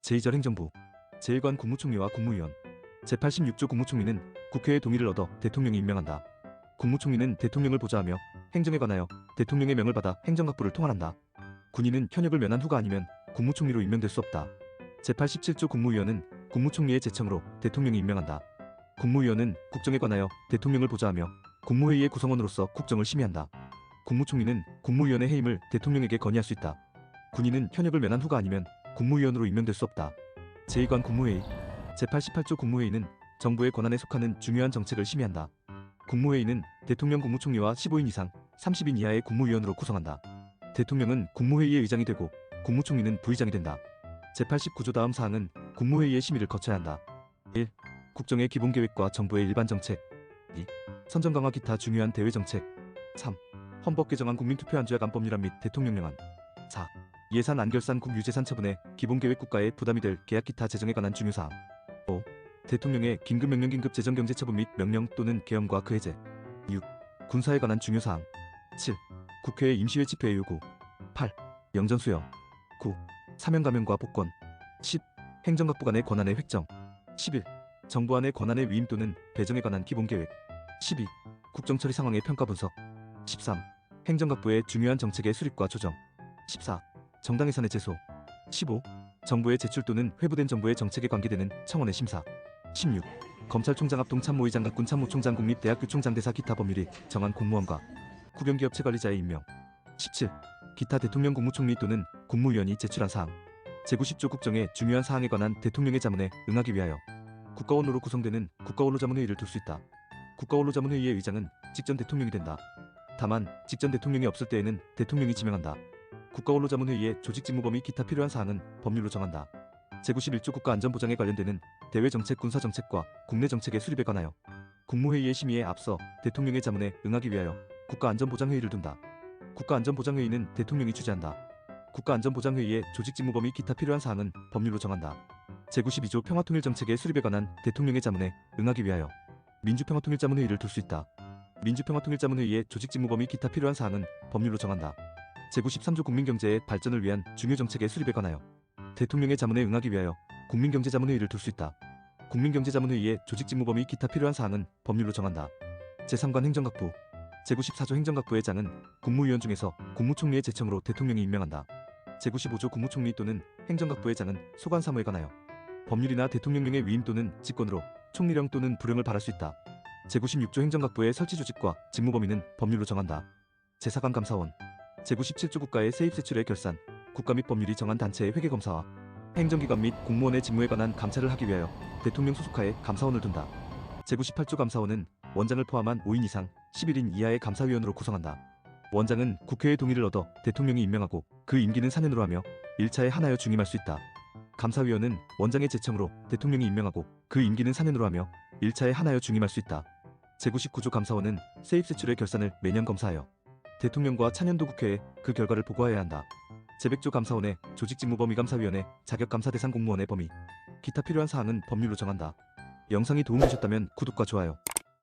제2절 행정부 제1관 국무총리와 국무위원 제86조 국무총리는 국회의 동의를 얻어 대통령이 임명한다. 국무총리는 대통령을 보좌하며 행정에 관하여 대통령의 명을 받아 행정각부를 통할한다. 군인은 현역을 면한 후가 아니면 국무총리로 임명될 수 없다. 제87조 국무위원은 국무총리의 제청으로 대통령이 임명한다. 국무위원은 국정에 관하여 대통령을 보좌하며 국무회의의 구성원으로서 국정을 심의한다. 국무총리는 국무위원의 해임을 대통령에게 건의할 수 있다. 군인은 현역을 면한 후가 아니면 국무위원으로 임명될 수 없다. 제2관 국무회의 제88조 국무회의는 정부의 권한에 속하는 중요한 정책을 심의한다. 국무회의는 대통령 국무총리와 15인 이상 30인 이하의 국무위원으로 구성한다. 대통령은 국무회의의 의장이 되고 국무총리는 부의장이 된다. 제89조 다음 사항은 국무회의의 심의를 거쳐야 한다. 1. 국정의 기본계획과 정부의 일반 정책. 2. 선정 강화 기타 중요한 대외 정책. 3. 헌법 개정안 국민투표 안조약 안법률안 및 대통령령안. 4. 예산 안결산 국유재산 처분에 기본계획 국가의 부담이 될 계약 기타 재정에 관한 중요사항. 5. 대통령의 긴급명령 긴급 재정경제처분 및 명령 또는 계엄과 그 해제. 6. 군사에 관한 중요사항. 7. 국회의 임시회 집회 요구. 8. 영전 수여. 9. 사명감명과 복권. 10. 행정각부 간의 권한의 획정. 11. 정부 안의 권한의 위임 또는 배정에 관한 기본계획. 12. 국정처리 상황의 평가 분석. 13. 행정각부의 중요한 정책의 수립과 조정. 14. 정당 예산의 제소. 15. 정부의 제출 또는 회부된 정부의 정책에 관계되는 청원의 심사. 16. 검찰총장 합동참모의장 각군 참모총장 국립대학교 총장 대사 기타 법률이 정한 공무원과 국영기업체 관리자의 임명. 17. 기타 대통령 국무총리 또는 국무위원이 제출한 사항. 제90조 국정의 중요한 사항에 관한 대통령의 자문에 응하기 위하여 국가원로로 구성되는 국가원로자문회의를 둘 수 있다. 국가원로자문회의의 의장은 직전 대통령이 된다. 다만 직전 대통령이 없을 때에는 대통령이 지명한다. 국가원로자문회의의 조직직무 범위 기타 필요한 사항은 법률로 정한다. 제91조 국가안전보장에 관련되는 대외정책 군사정책과 국내 정책의 수립에 관하여 국무회의의 심의에 앞서 대통령의 자문에 응하기 위하여 국가안전보장회의를 둔다. 국가안전보장회의는 대통령이 주재한다. 국가안전보장회의의 조직직무 범위 기타 필요한 사항은 법률로 정한다. 제92조 평화통일정책의 수립에 관한 대통령의 자문에 응하기 위하여 민주평화통일자문회의를 둘 수 있다. 민주평화통일자문회의의 조직직무 범위 기타 필요한 사항은 법률로 정한다. 제93조 국민경제의 발전을 위한 중요정책의 수립에 관하여 대통령의 자문에 응하기 위하여 국민경제자문회의를 둘 수 있다. 국민경제자문회의의 조직직무 범위 기타 필요한 사항은 법률로 정한다. 제3관 행정각부 제94조 행정각부의 장은 국무위원 중에서 국무총리의 제청으로 대통령이 임명한다. 제95조 국무총리 또는 행정각부의 장은 소관사무에 관하여 법률이나 대통령령의 위임 또는 직권으로 총리령 또는 부령을 발할 수 있다. 제96조 행정각부의 설치조직과 직무범위는 법률로 정한다. 제4관 감사원 제97조 국가의 세입세출의 결산, 국가 및 법률이 정한 단체의 회계검사와 행정기관 및 공무원의 직무에 관한 감찰을 하기 위하여 대통령 소속하에 감사원을 둔다. 제98조 감사원은 원장을 포함한 5인 이상 11인 이하의 감사위원으로 구성한다. 원장은 국회의 동의를 얻어 대통령이 임명하고 그 임기는 4년으로 하며 1차에 하나여 중임할 수 있다. 감사위원은 원장의 제청으로 대통령이 임명하고 그 임기는 4년으로 하며 1차에 하나여 중임할 수 있다. 제99조 감사원은 세입세출의 결산을 매년 검사하여 대통령과 차년도 국회에 그 결과를 보고해야 한다. 제100조 감사원의 조직직무범위감사위원회 자격감사 대상 공무원의 범위, 기타 필요한 사항은 법률로 정한다. 영상이 도움되셨다면 구독과 좋아요